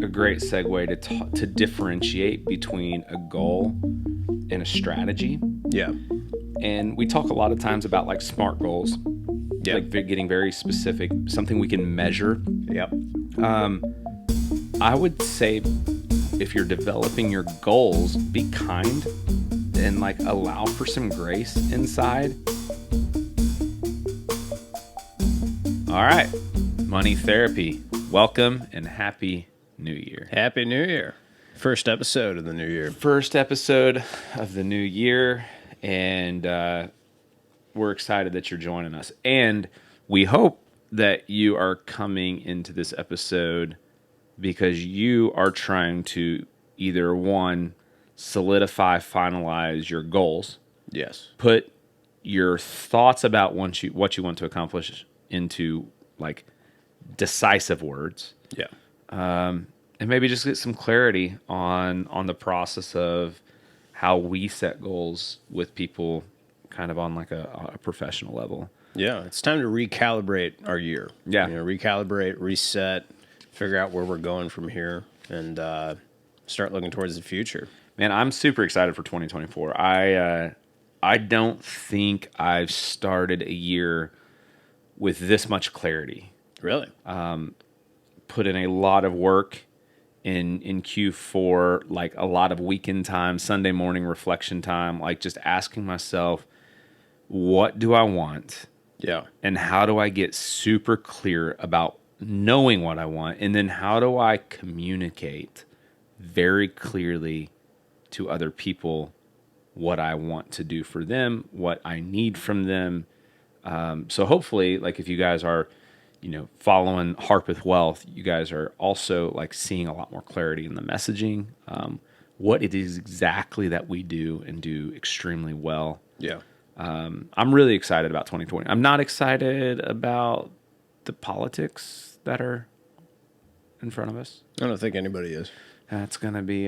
a great segue to differentiate between a goal and a strategy. Yeah. And we talk a lot of times about like SMART goals, Yeah. like getting very specific, something we can measure. Yep. I would say if you're developing your goals, be kind and like allow for some grace inside. All right, Money Therapy. Welcome and happy New Year. Happy New Year. First episode of the new year. First episode of the new year, and we're excited that you're joining us. And we hope that you are coming into this episode because you are trying to either one, solidify, finalize your goals. Yes. Put your thoughts about what you want to accomplish into like decisive words. Yeah. And maybe just get some clarity on the process of how we set goals with people kind of on like a professional level. Yeah. It's time to recalibrate our year. Yeah. Recalibrate, reset, figure out where we're going from here, and start looking towards the future. Man, I'm super excited for 2024. I don't think I've started a year with this much clarity. Really? Put in a lot of work in Q4, like a lot of weekend time, Sunday morning reflection time, like just asking myself, what do I want? Yeah. And how do I get super clear about knowing what I want? And then how do I communicate very clearly to other people what I want to do for them, what I need from them? So hopefully, like if you guys are, following Harpeth Wealth, you guys are also like seeing a lot more clarity in the messaging, what it is exactly that we do and do extremely well. Yeah. I'm really excited about 2020. I'm not excited about the politics that are in front of us. I don't think anybody is. That's going to be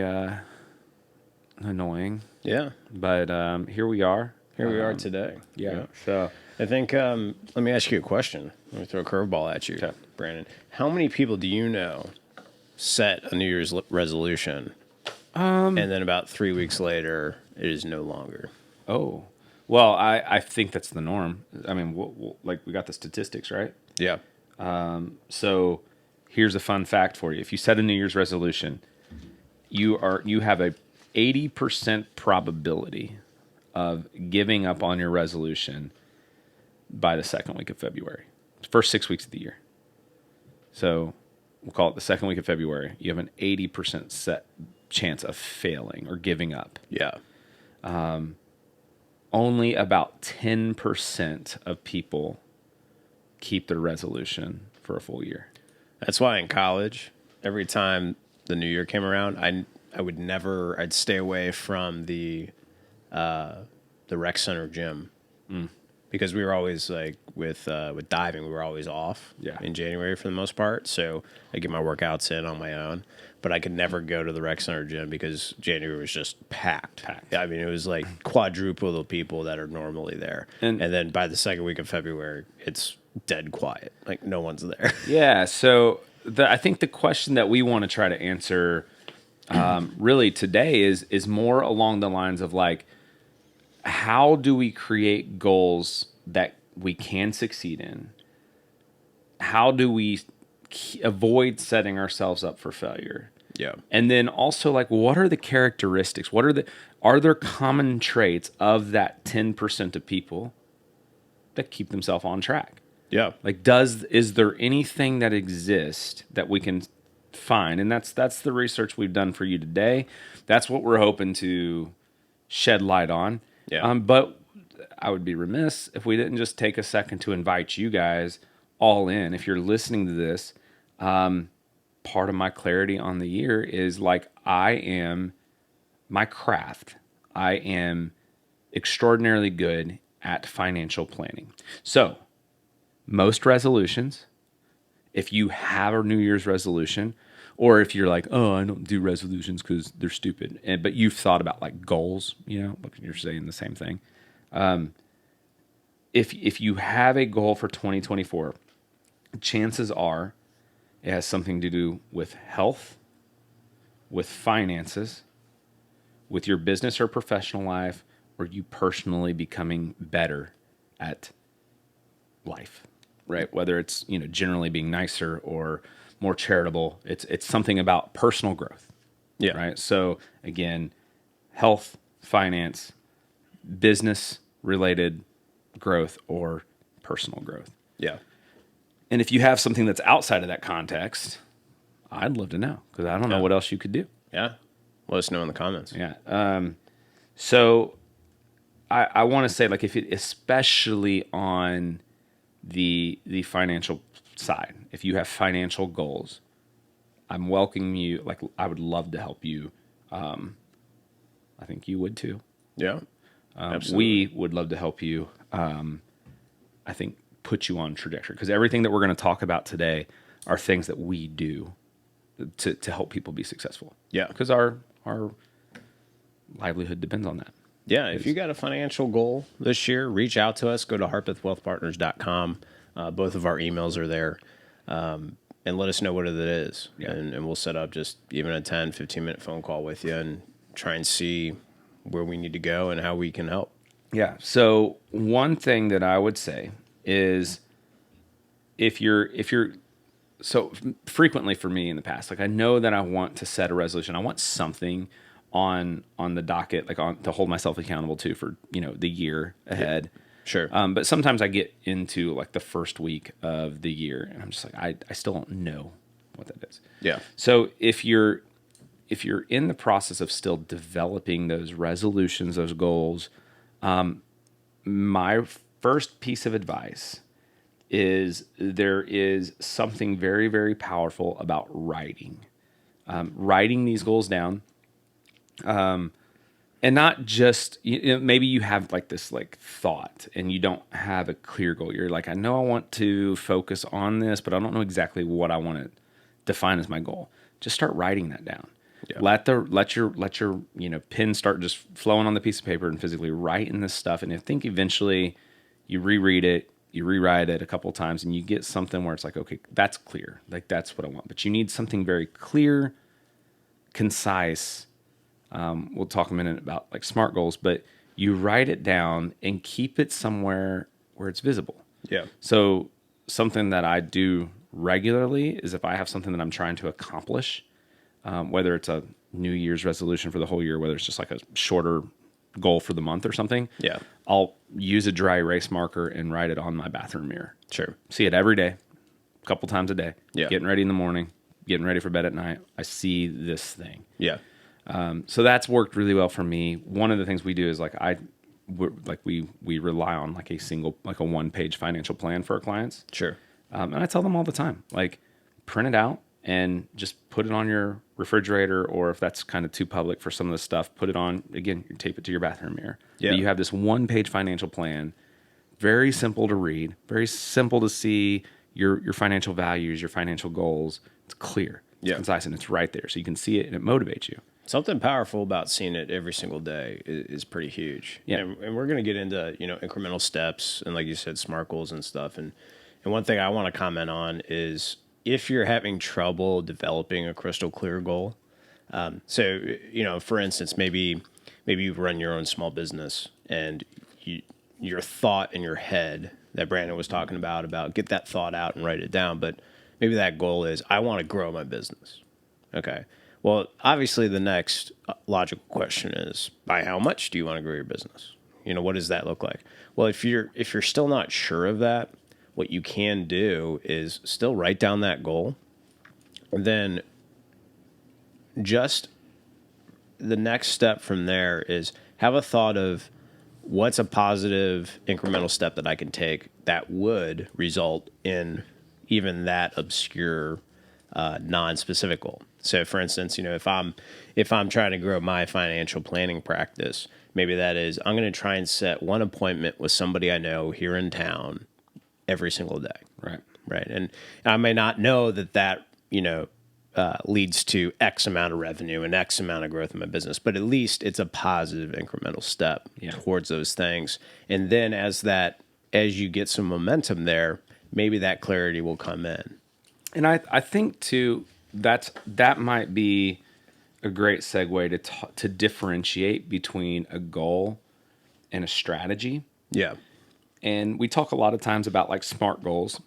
annoying. Yeah. But here we are. Here we are today. Yeah. So I think, let me ask you a question. Let me throw a curveball at you, okay. Brandon. How many people do you know set a New Year's resolution, and then about 3 weeks later, it is no longer? Oh, well, I think that's the norm. I mean, like we got the statistics, right? Yeah. So here's a fun fact for you. If you set a New Year's resolution, you have a 80% probability of giving up on your resolution by the second week of February. First 6 weeks of the year. So we'll call it the second week of February. You have an 80% set chance of failing or giving up. Yeah. Only about 10% of people keep their resolution for a full year. That's why in college, every time the new year came around, I'd stay away from the rec center gym. Because we were always like with diving, we were always off in January for the most part. So I get my workouts in on my own, but I could never go to the rec center gym because January was just packed. I mean, it was like quadruple the people that are normally there. And then by the second week of February, it's dead quiet. Like no one's there. Yeah. So I think the question that we want to try to answer really today is more along the lines of like, how do we create goals that we can succeed in? How do we avoid setting ourselves up for failure? Yeah. And then also like, what are the characteristics? Are there common traits of that 10% of people that keep themselves on track? Yeah. Like, is there anything that exists that we can find? And that's the research we've done for you today. That's what we're hoping to shed light on. Yeah. But I would be remiss if we didn't just take a second to invite you guys all in. If you're listening to this, part of my clarity on the year is like my craft. I am extraordinarily good at financial planning. So most resolutions, if you have a New Year's resolution, or if you're like, oh, I don't do resolutions because they're stupid, but you've thought about like goals, like you're saying the same thing. If you have a goal for 2024, chances are it has something to do with health, with finances, with your business or professional life, or you personally becoming better at life, right? Whether it's, generally being nicer or more charitable, it's something about personal growth, Yeah. right? So again, health, finance, business related growth, or personal growth. Yeah. And if you have something that's outside of that context, I'd love to know, because I don't know Yeah. what else you could do. Yeah. Let us know in the comments. Yeah. So I want to say, like, if it, especially on the financial side, if you have financial goals, I'm welcoming you. Like, I would love to help you. I think you would too. Yeah. Absolutely. We would love to help you. I think put you on trajectory, because everything that we're going to talk about today are things that we do to help people be successful. Yeah. Because our livelihood depends on that. Yeah, if you got a financial goal this year, reach out to us. Go to harpethwealthpartners.com. Both of our emails are there. And let us know what it is. Yeah. And we'll set up just even a 10, 15-minute phone call with you and try and see where we need to go and how we can help. Yeah. So one thing that I would say is, if you're so frequently for me in the past, like, I know that I want to set a resolution. I want something on the docket, like, on to hold myself accountable to for, the year ahead. Yeah. Sure. But sometimes I get into, like, the first week of the year and I'm just like, I still don't know what that is. Yeah. So if you're in the process of still developing those resolutions, those goals, my first piece of advice is, there is something very, very powerful about writing. Writing these goals down. And not just, maybe you have, like, this, like, thought and you don't have a clear goal. You're like, I know I want to focus on this, but I don't know exactly what I want to define as my goal. Just start writing that down. Yeah. Let your pen start just flowing on the piece of paper and physically writing this stuff. And I think eventually you reread it, you rewrite it a couple of times, and you get something where it's like, okay, that's clear. Like, that's what I want. But you need something very clear, concise. We'll talk a minute about, like, SMART goals, but you write it down and keep it somewhere where it's visible. Yeah. So something that I do regularly is, if I have something that I'm trying to accomplish, whether it's a New Year's resolution for the whole year, whether it's just like a shorter goal for the month or something, Yeah. I'll use a dry erase marker and write it on my bathroom mirror. Sure. See it every day, a couple times a day. Yeah. Getting ready in the morning, getting ready for bed at night. I see this thing. Yeah. So that's worked really well for me. One of the things we do is, like, we rely on, like, a 1-page financial plan for our clients. Sure. And I tell them all the time, like, print it out and just put it on your refrigerator, or if that's kind of too public for some of the stuff, put it on, again, you tape it to your bathroom mirror. Yeah. But you have this 1-page financial plan, very simple to read, very simple to see your financial values, your financial goals. It's clear, it's concise, and it's right there. So you can see it and it motivates you. Something powerful about seeing it every single day is pretty huge. Yeah. And we're going to get into, incremental steps and, like you said, SMART goals and stuff. And one thing I want to comment on is, if you're having trouble developing a crystal clear goal, so, for instance, maybe you run your own small business and your thought in your head that Brandon was talking about get that thought out and write it down. But maybe that goal is, I want to grow my business. Okay. Well, obviously the next logical question is, by how much do you want to grow your business? What does that look like? Well, if you're still not sure of that, what you can do is still write down that goal. And then just the next step from there is, have a thought of, what's a positive incremental step that I can take that would result in even that obscure non-specific goal. So, for instance, if I'm trying to grow my financial planning practice, maybe that is, I'm going to try and set one appointment with somebody I know here in town every single day. Right. Right. And I may not know that leads to X amount of revenue and X amount of growth in my business, but at least it's a positive incremental step towards those things. And then as you get some momentum there, maybe that clarity will come in. And I think too, that might be a great segue to differentiate between a goal and a strategy. Yeah. And we talk a lot of times about like SMART goals,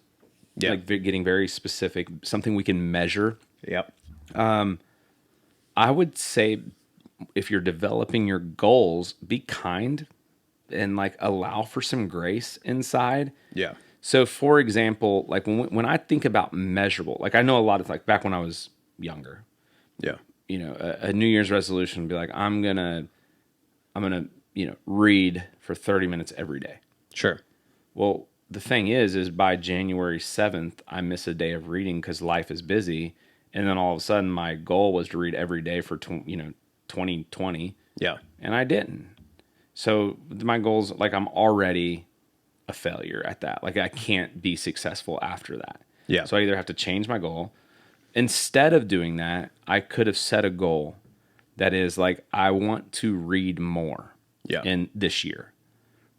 Yeah. like getting very specific, something we can measure. Yep. I would say if you're developing your goals, be kind and like allow for some grace inside. Yeah. So, for example, like when I think about measurable, like I know a lot of like back when I was younger, Yeah. a New Year's resolution would be like, I'm gonna, read for 30 minutes every day. Sure. Well, the thing is by January 7th, I miss a day of reading because life is busy. And then all of a sudden, my goal was to read every day for, 2020. Yeah. And I didn't. So my goals, like I'm already a failure at that. Like I can't be successful after that. Yeah. So I either have to change my goal. Instead of doing that, I could have set a goal that is like, I want to read more Yeah. in this year,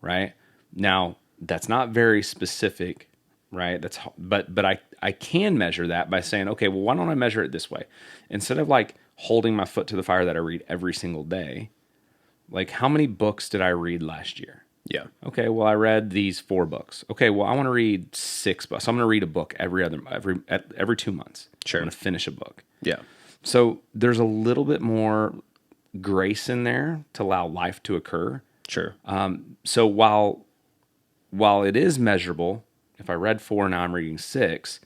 right? Now, that's not very specific, right? But I can measure that by saying, okay, well, why don't I measure it this way? Instead of like holding my foot to the fire that I read every single day, like how many books did I read last year? Yeah. Okay, well, I read these 4 books. Okay, well, I want to read 6 books. So I'm going to read a book every 2 months. Sure. I'm going to finish a book. Yeah. So there's a little bit more grace in there to allow life to occur. Sure. So while it is measurable, if I read 4, now I'm reading 6.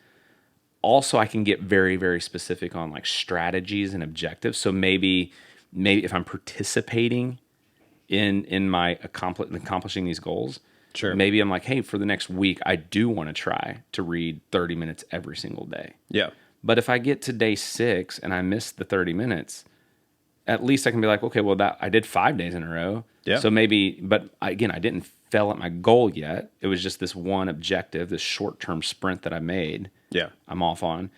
Also, I can get very, very specific on like strategies and objectives. So maybe if I'm participating in my accomplishing these goals, Sure. maybe I'm like, hey, for the next week, I do want to try to read 30 minutes every single day. Yeah. But if I get to day 6 and I miss the 30 minutes, at least I can be like, okay, well, that I did 5 days in a row. Yeah. So maybe, but again, I didn't fail at my goal yet. It was just this one objective, this short-term sprint that I made. Yeah. I'm off on.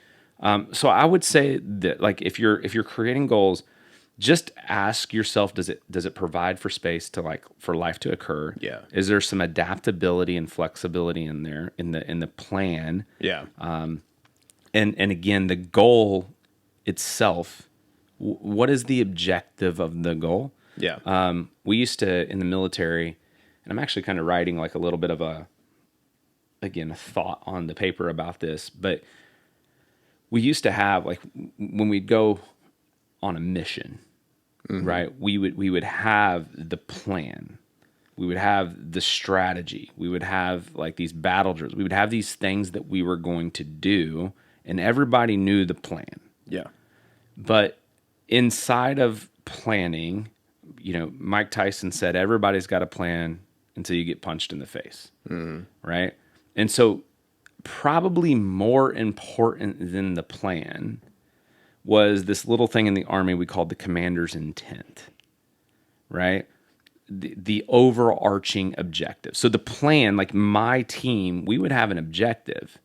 So I would say that like if you're creating goals, just ask yourself, does it provide for space to like for life to occur? Yeah. Is there some adaptability and flexibility in there in the plan? Yeah. And again, the goal itself, what is the objective of the goal? Yeah. We used to in the military, and I'm actually kind of writing like a little bit of a thought on the paper about this, but we used to have like when we'd go on a mission, right? We would have the plan. We would have the strategy. We would have like these battle drills. We would have these things that we were going to do, and everybody knew the plan. Yeah. But inside of planning, Mike Tyson said, everybody's got a plan until you get punched in the face, right? And so probably more important than the plan was this little thing in the Army we called the commander's intent, right? The overarching objective. So the plan, like my team, we would have an objective,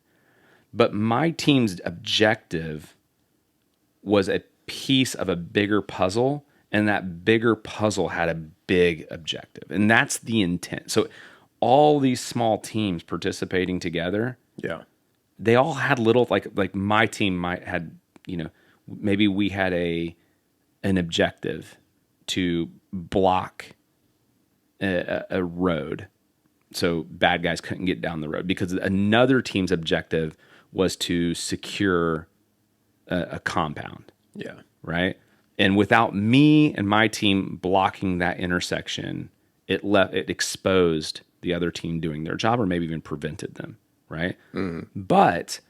but my team's objective was a piece of a bigger puzzle, and that bigger puzzle had a big objective, and that's the intent. So all these small teams participating together, Yeah. they all had little like my team might had maybe we had an objective to block a road so bad guys couldn't get down the road, because another team's objective was to secure a compound, Yeah. right? And without me and my team blocking that intersection, it exposed the other team doing their job, or maybe even prevented them, right? But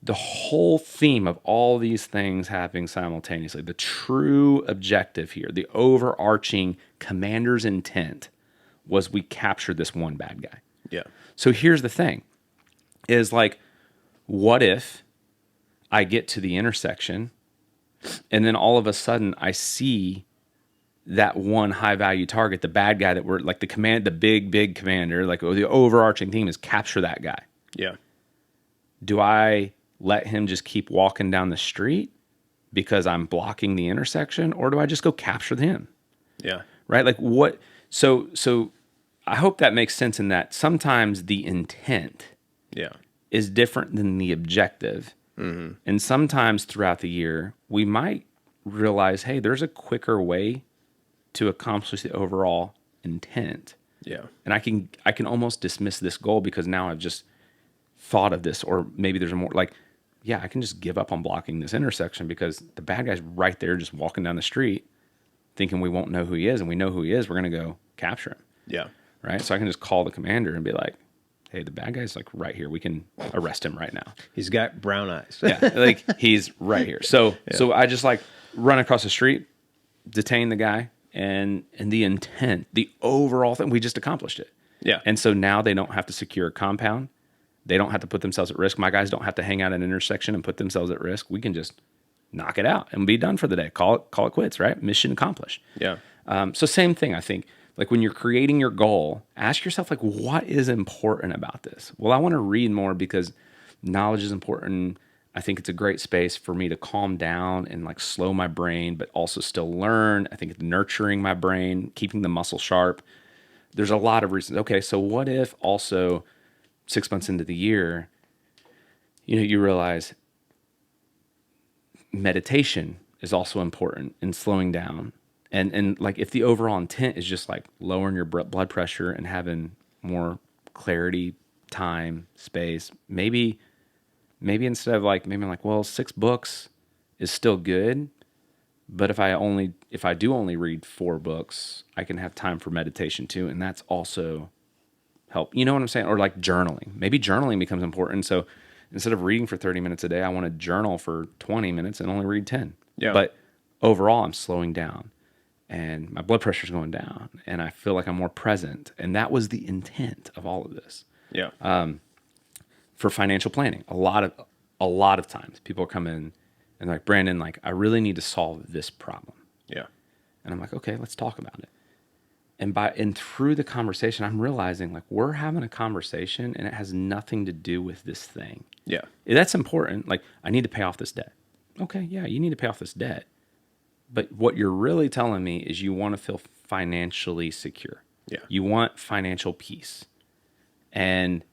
the whole theme of all these things happening simultaneously, the true objective here, the overarching commander's intent, was we captured this one bad guy. Yeah. So here's the thing, is like, what if I get to the intersection and then all of a sudden I see that one high value target, the bad guy that we're like the big commander, like the overarching theme is capture that guy. Yeah. Do I let him just keep walking down the street because I'm blocking the intersection, or do I just go capture him? Yeah. Right? Like what? So I hope that makes sense in that sometimes the intent Yeah. is different than the objective. And sometimes throughout the year, we might realize, hey, there's a quicker way to accomplish the overall intent. Yeah. And I can almost dismiss this goal because now I've just thought of this, or maybe there's a more like, yeah, I can just give up on blocking this intersection because the bad guy's right there just walking down the street thinking we won't know who he is, and we know who he is, we're going to go capture him. Yeah. Right? So I can just call the commander and be like, hey, the bad guy's like right here. We can arrest him right now. He's got brown eyes. Yeah, like he's right here. So I just like run across the street, detain the guy, and the intent, the overall thing, we just accomplished it. Yeah. And so now they don't have to secure a compound. They don't have to put themselves at risk. My guys don't have to hang out at an intersection and put themselves at risk. We can just knock it out and be done for the day. Call it quits, right? Mission accomplished. Yeah. So same thing, I think. Like when you're creating your goal, ask yourself, like, what is important about this? Well, I want to read more because knowledge is important. I think it's a great space for me to calm down and like slow my brain, but also still learn. I think it's nurturing my brain, keeping the muscle sharp. There's a lot of reasons. Okay, so what if also 6 months into the year, you realize meditation is also important in slowing down. And like if the overall intent is just like lowering your blood pressure and having more clarity, time, space, maybe instead of like, maybe I'm like, well, 6 books is still good, but if I do only read 4 books, I can have time for meditation too, and that's also help. You know what I'm saying? Or like journaling. Maybe journaling becomes important. So instead of reading for 30 minutes a day, I want to journal for 20 minutes and only read 10. Yeah. But overall, I'm slowing down and my blood pressure's going down and I feel like I'm more present. And that was the intent of all of this. Yeah. For financial planning, a lot of times people come in and they're like, Brandon, like I really need to solve this problem. Yeah. And I'm like, okay, let's talk about it. And through the conversation, I'm realizing like we're having a conversation and it has nothing to do with this thing. Yeah. That's important. Like I need to pay off this debt. Okay, yeah, you need to pay off this debt. But what you're really telling me is you want to feel financially secure. Yeah. You want financial peace. And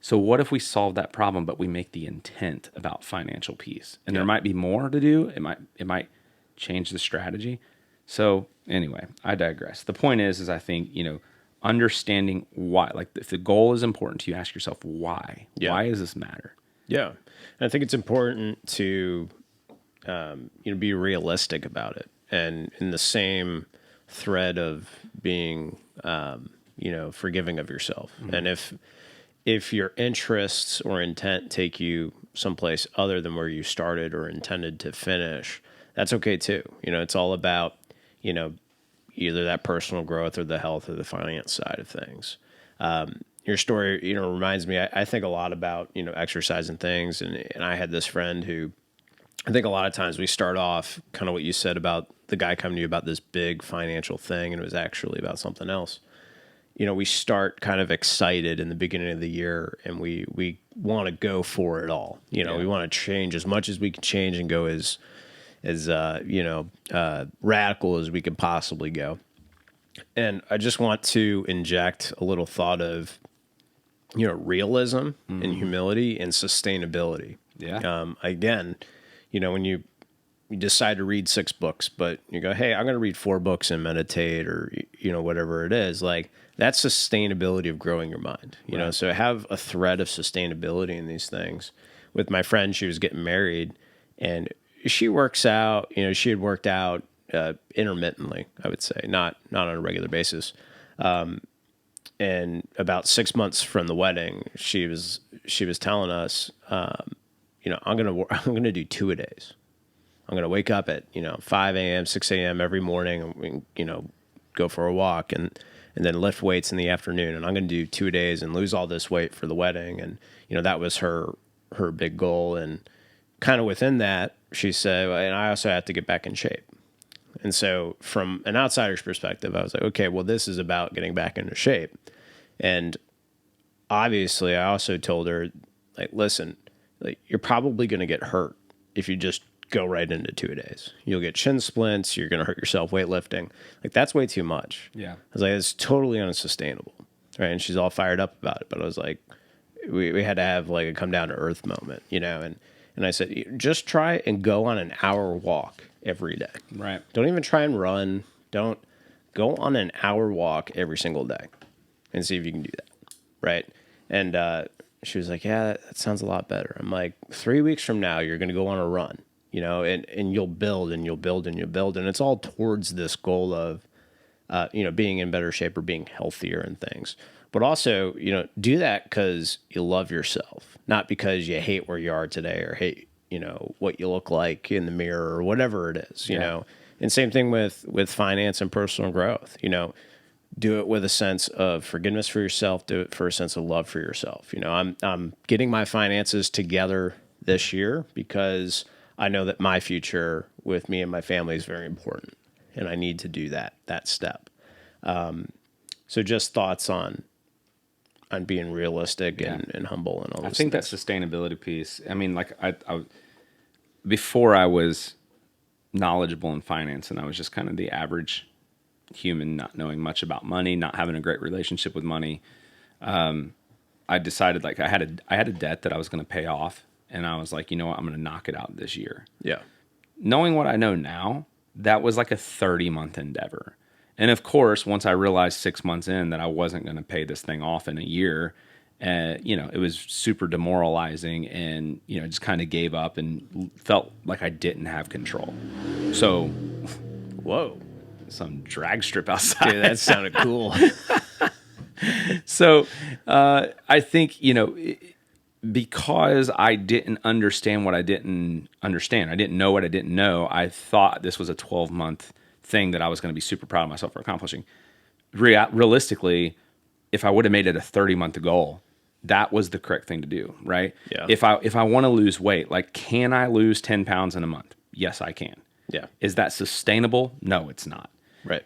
so what if we solve that problem, but we make the intent about financial peace? And there might be more to do. It might change the strategy. So anyway, I digress. The point is I think, understanding why, like if the goal is important to you, ask yourself why. Yeah. Why does this matter? Yeah. And I think it's important to, be realistic about it. And in the same thread of being, forgiving of yourself. Mm-hmm. And if your interests or intent take you someplace other than where you started or intended to finish, that's okay too. It's all about, either that personal growth or the health or the finance side of things. Your story, reminds me, I think a lot about, exercise and things. And I had this friend who, I think a lot of times we start off kind of what you said about the guy coming to you about this big financial thing, and it was actually about something else. We start kind of excited in the beginning of the year and we want to go for it all. We want to change as much as we can change and go as radical as we could possibly go. And I just want to inject a little thought of, realism and humility and sustainability. Yeah. Again, when you decide to read 6 books, but you go, hey, I'm going to read 4 books and meditate or, whatever it is, like that's sustainability of growing your mind, Right. So have a thread of sustainability in these things. With my friend, she was getting married and she works out, she had worked out intermittently, I would say, not on a regular basis. And about 6 months from the wedding, she was telling us, I'm gonna do 2-a-days. I'm gonna wake up at 5 a.m., 6 a.m. every morning, and go for a walk, and then lift weights in the afternoon. And I'm gonna do 2-a-days and lose all this weight for the wedding. And that was her big goal. And kind of within that, she said, and I also have to get back in shape. And so from an outsider's perspective, I was like, okay, well, this is about getting back into shape. And obviously, I also told her, like, listen, like, you're probably going to get hurt if you just go right into 2-a-days. You'll get shin splints. You're going to hurt yourself weightlifting. Like, that's way too much. Yeah. I was like, it's totally unsustainable. Right. And she's all fired up about it. But I was like, we had to have like a come down to earth moment, And I said, just try and go on an hour walk every day. Right. Don't even try and run. Don't go on an hour walk every single day and see if you can do that. Right. And she was like, yeah, that sounds a lot better. I'm like, 3 weeks from now, you're going to go on a run, and you'll build and you'll build and you'll build. And it's all towards this goal of, being in better shape or being healthier and things. But also, do that because you love yourself, not because you hate where you are today or hate, what you look like in the mirror or whatever it is, you know. And same thing with finance and personal growth, do it with a sense of forgiveness for yourself, do it for a sense of love for yourself. I'm getting my finances together this year because I know that my future with me and my family is very important, and I need to do that step. So just thoughts on being realistic and humble and all those I think things. that sustainability piece, I mean, like I before I was knowledgeable in finance and I was just kind of the average human, not knowing much about money, not having a great relationship with money. I decided like I had a debt that I was going to pay off, and I was like, you know what, I'm going to knock it out this year. Yeah. Knowing what I know now, that was like a 30-month endeavor. And of course, once I realized 6 months in that I wasn't going to pay this thing off in a year, it was super demoralizing, and, just kind of gave up and felt like I didn't have control. So, Whoa. some drag strip outside. Dude, that sounded cool. So, I think, because I didn't understand what I didn't understand, I didn't know what I didn't know, I thought this was a 12-month thing that I was going to be super proud of myself for accomplishing. Realistically, if I would have made it a 30-month goal, that was the correct thing to do, right? Yeah. If I want to lose weight, like, can I lose 10 pounds in a month? Yes, I can. Yeah. Is that sustainable? No, it's not. Right.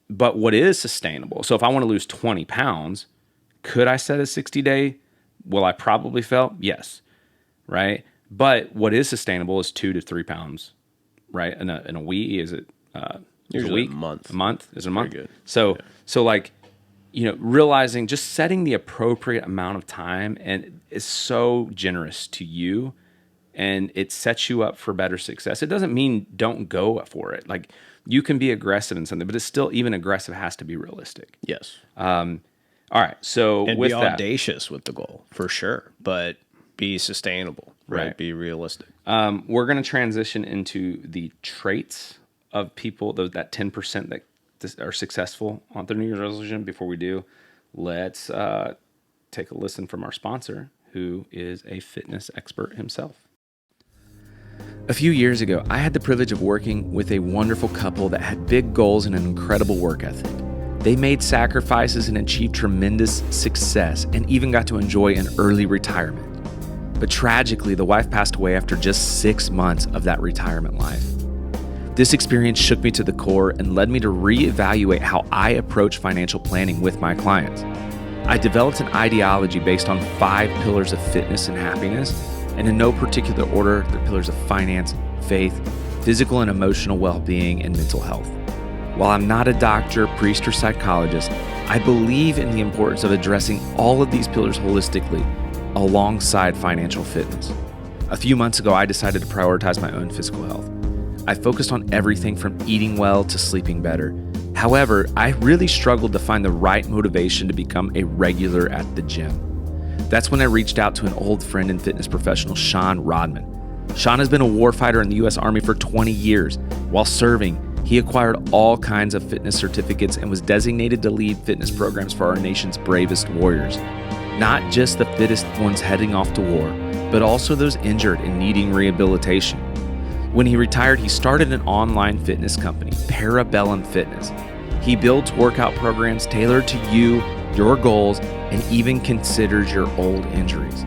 But what is sustainable? So if I want to lose 20 pounds, could I set a 60-day? Will I probably fail? Yes. Right. But what is sustainable is 2 to 3 pounds, right? In a week, is it Usually a week? a month. A month? Is it a month? Very good. So like, realizing, just setting the appropriate amount of time, and is so generous to you, and it sets you up for better success. It doesn't mean don't go for it. Like, you can be aggressive in something, but it's still, even aggressive has to be realistic. Yes. All right. So And with be that, audacious with the goal, for sure, but be sustainable, right? Be realistic. we're going to transition into the traits of people, that 10% that are successful on their New Year's resolution. Before we do, let's take a listen from our sponsor, who is a fitness expert himself. A few years ago, I had the privilege of working with a wonderful couple that had big goals and an incredible work ethic. They made sacrifices and achieved tremendous success, and even got to enjoy an early retirement. But tragically, the wife passed away after just 6 months of that retirement life. This experience shook me to the core and led me to reevaluate how I approach financial planning with my clients. I developed an ideology based on 5 pillars of fitness and happiness, and in no particular order, the pillars of finance, faith, physical and emotional well-being, and mental health. While I'm not a doctor, priest, or psychologist, I believe in the importance of addressing all of these pillars holistically alongside financial fitness. A few months ago, I decided to prioritize my own physical health. I focused on everything from eating well to sleeping better. However, I really struggled to find the right motivation to become a regular at the gym. That's when I reached out to an old friend and fitness professional, Sean Rodman. Sean has been a warfighter in the U.S. Army for 20 years. While serving, he acquired all kinds of fitness certificates and was designated to lead fitness programs for our nation's bravest warriors. Not just the fittest ones heading off to war, but also those injured and needing rehabilitation. When he retired, he started an online fitness company, Parabellum Fitness. He builds workout programs tailored to you, your goals, and even considers your old injuries.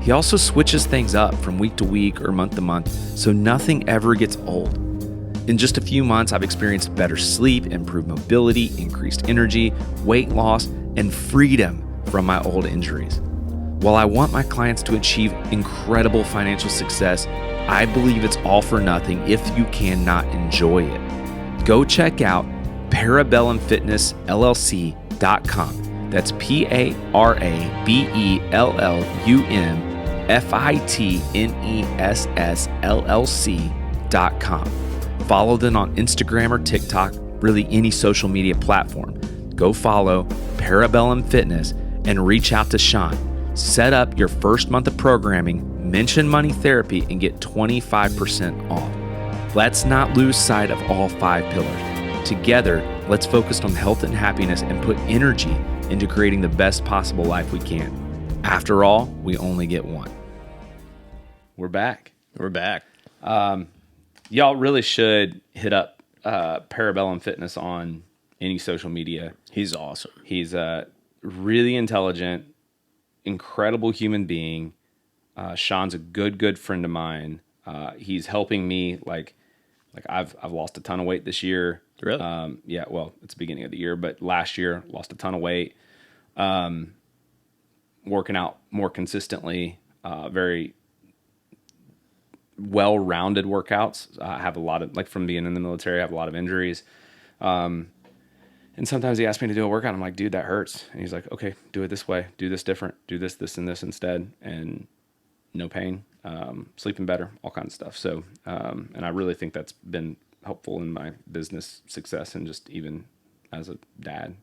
He also switches things up from week to week or month to month, so nothing ever gets old. In just a few months, I've experienced better sleep, improved mobility, increased energy, weight loss, and freedom from my old injuries. While I want my clients to achieve incredible financial success, I believe it's all for nothing if you cannot enjoy it. Go check out ParabellumFitnessLLC.com. That's ParabellumFitnessLLC.com. follow them on Instagram or TikTok, really any social media platform. Go follow Parabellum Fitness and reach out to Sean. Set up your first month of programming, mention Money Therapy, and get 25% off. Let's not lose sight of all 5 pillars. Together, let's focus on health and happiness and put energy into creating the best possible life we can. After all, we only get one. We're back. We're back. Y'all really should hit up Parabellum Fitness on any social media. He's awesome. He's a really intelligent, incredible human being. Sean's a good friend of mine. He's helping me. Like I've lost a ton of weight this year. Really? Yeah. Well, it's the beginning of the year, but last year lost a ton of weight. Working out more consistently. Very well-rounded workouts. I have a lot of, like, from being in the military, I have a lot of injuries. And sometimes he asks me to do a workout. I'm like, dude, that hurts. And he's like, okay, do it this way. Do this different. Do this, and this instead. And no pain, sleeping better, all kinds of stuff. So, and I really think that's been helpful in my business success and just even as a dad.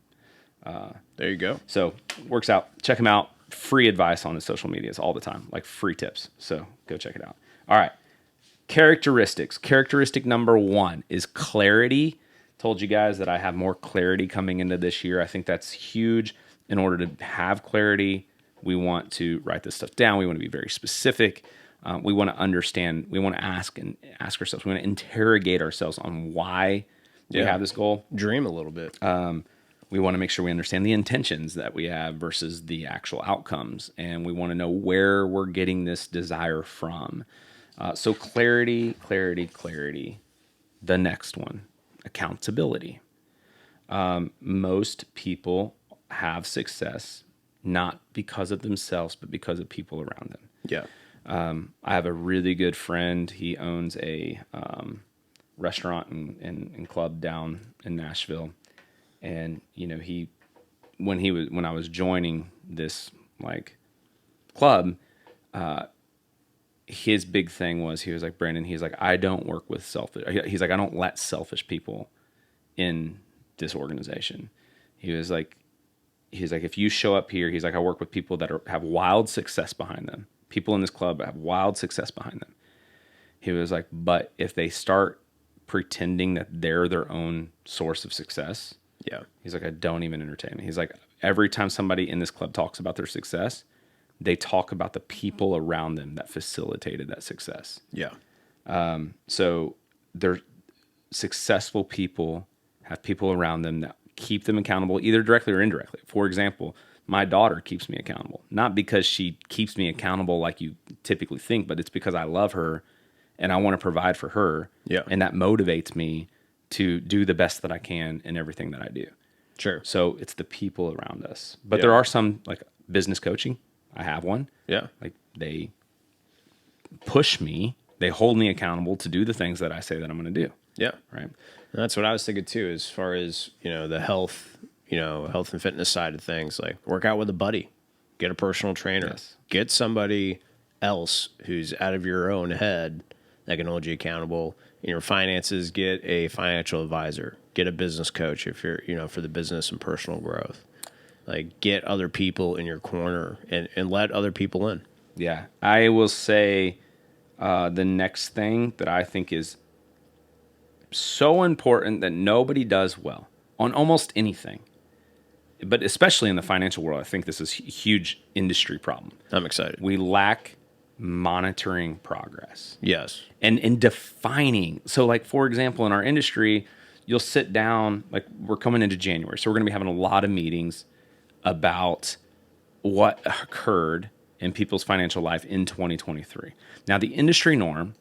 There you go. So works out. Check him out. Free advice on his social medias all the time, like free tips. So go check it out. All right. Characteristics. Characteristic number 1 is clarity. Told you guys that I have more clarity coming into this year. I think that's huge. In order to have clarity, we want to write this stuff down. We want to be very specific. We want to understand. We want to ask ourselves. We want to interrogate ourselves on why we have this goal. Dream a little bit. We want to make sure we understand the intentions that we have versus the actual outcomes. And we want to know where we're getting this desire from. So clarity. The next one, accountability. Most people have success not because of themselves, but because of people around them. Yeah. I have a really good friend. He owns a restaurant and club down in Nashville. And, you know, when I was joining this, like, club, his big thing was, he was like, Brandon, he's like, I don't work with he's like, I don't let selfish people in this organization. He's like, if you show up here, he's like, I work with people that have wild success behind them. People in this club have wild success behind them. He was like, but if they start pretending that they're their own source of success, yeah, he's like, I don't even entertain it. He's like, every time somebody in this club talks about their success, they talk about the people around them that facilitated that success. Yeah. So they're successful people have people around them that keep them accountable, either directly or indirectly. For example, my daughter keeps me accountable, not because she keeps me accountable like you typically think, but it's because I love her and I want to provide for her. Yeah. And that motivates me to do the best that I can in everything that I do. Sure. So it's the people around us. But there are some, like, business coaching. I have one. Yeah. Like, they push me. They hold me accountable to do the things that I say that I'm going to do. Yeah. Right. And that's what I was thinking too, as far as, you know, the health and fitness side of things. Like, work out with a buddy, get a personal trainer, Yes. get somebody else who's out of your own head that can hold you accountable. In your finances, get a financial advisor, get a business coach if you're, for the business and personal growth. Like, get other people in your corner and let other people in. Yeah. I will say the next thing that I think is so important that nobody does well on almost anything, but especially in the financial world, I think this is a huge industry problem. I'm excited. We lack monitoring progress. Yes. And defining. So, like, for example, in our industry, you'll sit down, like, we're coming into January, so we're going to be having a lot of meetings about what occurred in people's financial life in 2023. Now, the industry norm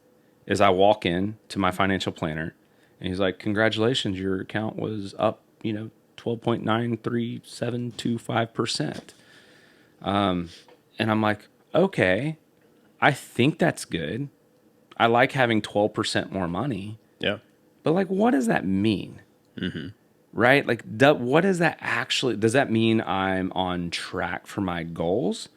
is I walk in to my financial planner and he's like, congratulations, your account was up, 12.93725%. And I'm like, okay, I think that's good. I like having 12% more money. Yeah. But, like, what does that mean? Mm-hmm. Right? Like, what does that actually, does that mean I'm on track for my goals?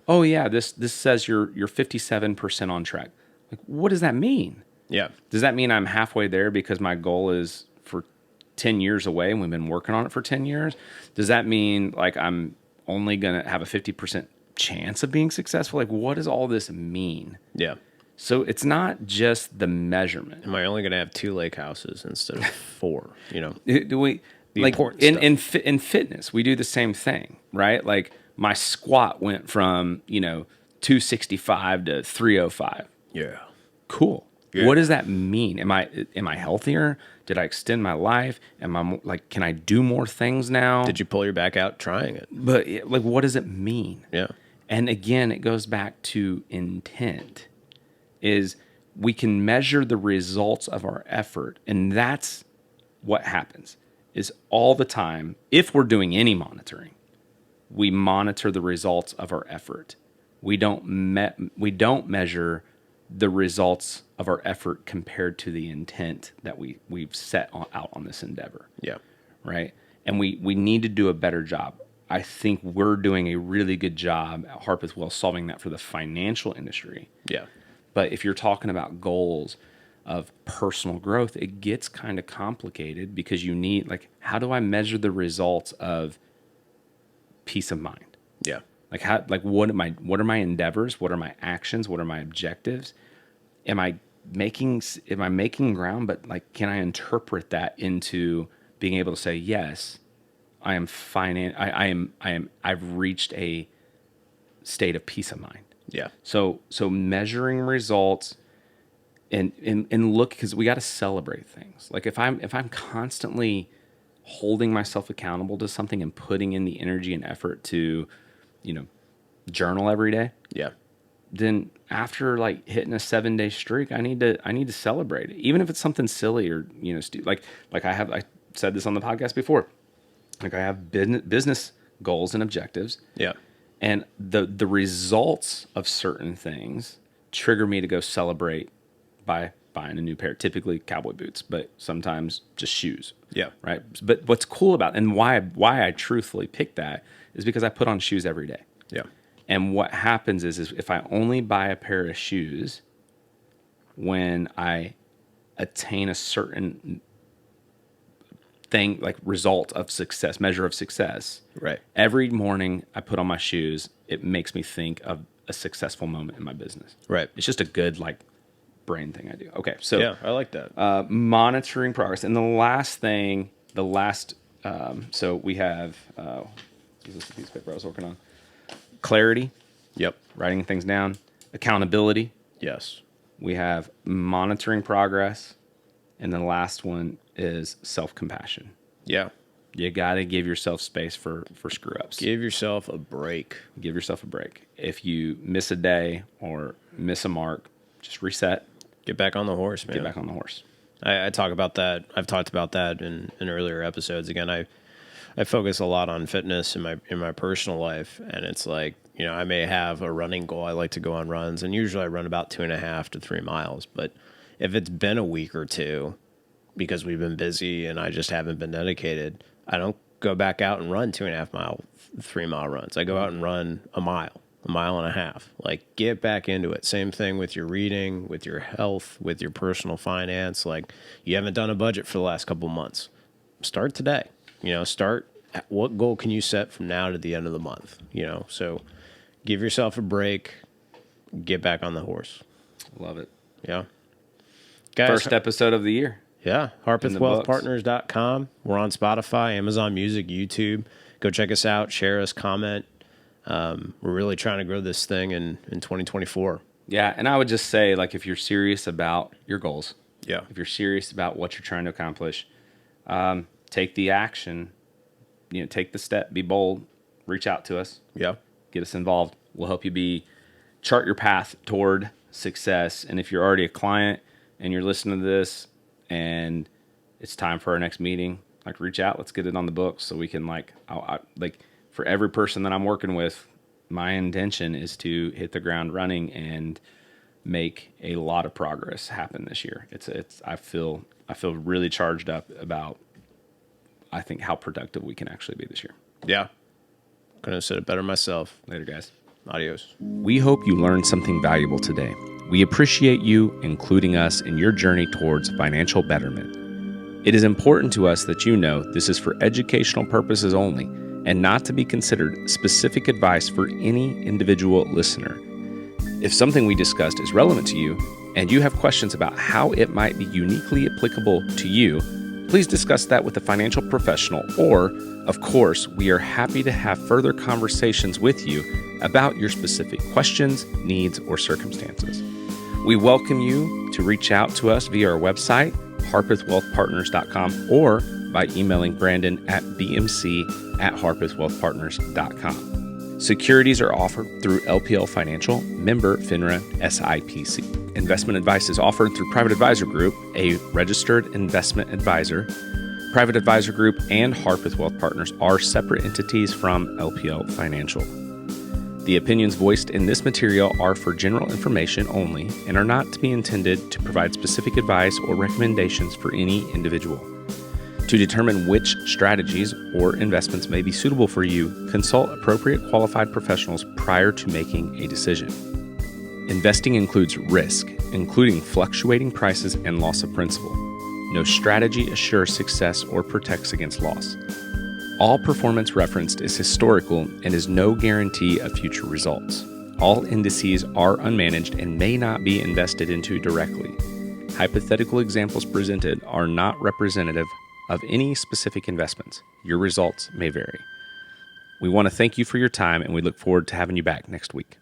Oh yeah, this says you're 57% on track. Like, what does that mean? Yeah. Does that mean I'm halfway there because my goal is for 10 years away and we've been working on it for 10 years? Does that mean like I'm only going to have a 50% chance of being successful? Like, what does all this mean? Yeah. So it's not just the measurement. Am I only going to have 2 lake houses instead of 4? You know, Do we the like important stuff. in fitness, we do the same thing, right? Like my squat went from, 265 to 305. Yeah. Cool. Yeah. What does that mean? Am I healthier? Did I extend my life? Am I like can I do more things now? Did you pull your back out trying it? But like what does it mean? Yeah. And again, it goes back to intent. Is we can measure the results of our effort, and that's what happens. Is all the time, if we're doing any monitoring, we monitor the results of our effort. We don't measure the results of our effort compared to the intent that we've set out on this endeavor. Yeah. Right? And we need to do a better job. I think we're doing a really good job at Harpeth Well solving that for the financial industry. Yeah. But if you're talking about goals of personal growth, it gets kind of complicated because you need like, how do I measure the results of peace of mind? Yeah. Like what are my endeavors? What are my actions? What are my objectives? Am I making ground? But like, can I interpret that into being able to say, yes, I am I've reached a state of peace of mind. Yeah. So measuring results and look, because we got to celebrate things. Like if I'm constantly holding myself accountable to something and putting in the energy and effort to, journal every day, Yeah. then after like hitting a 7-day streak, I need to celebrate it, even if it's something silly or like I said this on the podcast before. Like I have business goals and objectives. Yeah. And the results of certain things trigger me to go celebrate by buying a new pair, typically cowboy boots, but sometimes just shoes. Yeah. Right. But what's cool about and why I truthfully pick that is because I put on shoes every day. Yeah. And what happens is if I only buy a pair of shoes when I attain a certain thing, like result of success, measure of success. Right. Every morning I put on my shoes, it makes me think of a successful moment in my business. Right. It's just a good like brain thing I do. Okay. So Yeah, I like that. monitoring progress. And so we have, is this the piece of paper I was working on? Clarity, Yep. writing things down, accountability. Yes. We have monitoring progress. And the last one is self-compassion. Yeah. You got to give yourself space for screw ups. Give yourself a break. Give yourself a break. If you miss a day or miss a mark, just reset. Get back on the horse, man. Get back on the horse. I talk about that. I've talked about that in earlier episodes. Again, I focus a lot on fitness in my personal life, and it's like, I may have a running goal. I like to go on runs, and usually I run about 2.5 to 3 miles. But if it's been a week or two because we've been busy and I just haven't been dedicated, I don't go back out and run 2.5 mile, 3 mile runs. I go out and run a mile and a half. Like, get back into it. Same thing with your reading, with your health, with your personal finance. Like, you haven't done a budget for the last couple months. Start today. What goal can you set from now to the end of the month? So give yourself a break, get back on the horse. Love it. Yeah. Guys, First episode of the year. Yeah. HarpethWealthPartners.com. We're on Spotify, Amazon Music, YouTube. Go check us out, share us, comment. We're really trying to grow this thing in 2024. Yeah. And I would just say, like, if you're serious about your goals, Yeah. if you're serious about what you're trying to accomplish, take the action, take the step, be bold, reach out to us, Yeah. get us involved. We'll help you chart your path toward success. And if you're already a client and you're listening to this and it's time for our next meeting, like, reach out, let's get it on the books so we can for every person that I'm working with, my intention is to hit the ground running and make a lot of progress happen this year. I feel really charged up about, I think, how productive we can actually be this year. Yeah. Couldn't have said it better myself. Later, guys. Adios. We hope you learned something valuable today. We appreciate you including us in your journey towards financial betterment. It is important to us that you know this is for educational purposes only and not to be considered specific advice for any individual listener. If something we discussed is relevant to you and you have questions about how it might be uniquely applicable to you, please discuss that with a financial professional, or, of course, we are happy to have further conversations with you about your specific questions, needs, or circumstances. We welcome you to reach out to us via our website, harpethwealthpartners.com, or by emailing Brandon at bmc@harpethwealthpartners.com. Securities are offered through LPL Financial, member FINRA SIPC. Investment advice is offered through Private Advisor Group, a registered investment advisor. Private Advisor Group and Harpeth Wealth Partners are separate entities from LPL Financial. The opinions voiced in this material are for general information only and are not to be intended to provide specific advice or recommendations for any individual. To determine which strategies or investments may be suitable for you, consult appropriate qualified professionals prior to making a decision. Investing includes risk, including fluctuating prices and loss of principal. No strategy assures success or protects against loss. All performance referenced is historical and is no guarantee of future results. All indices are unmanaged and may not be invested into directly. Hypothetical examples presented are not representative of any specific investments. Your results may vary. We want to thank you for your time, and we look forward to having you back next week.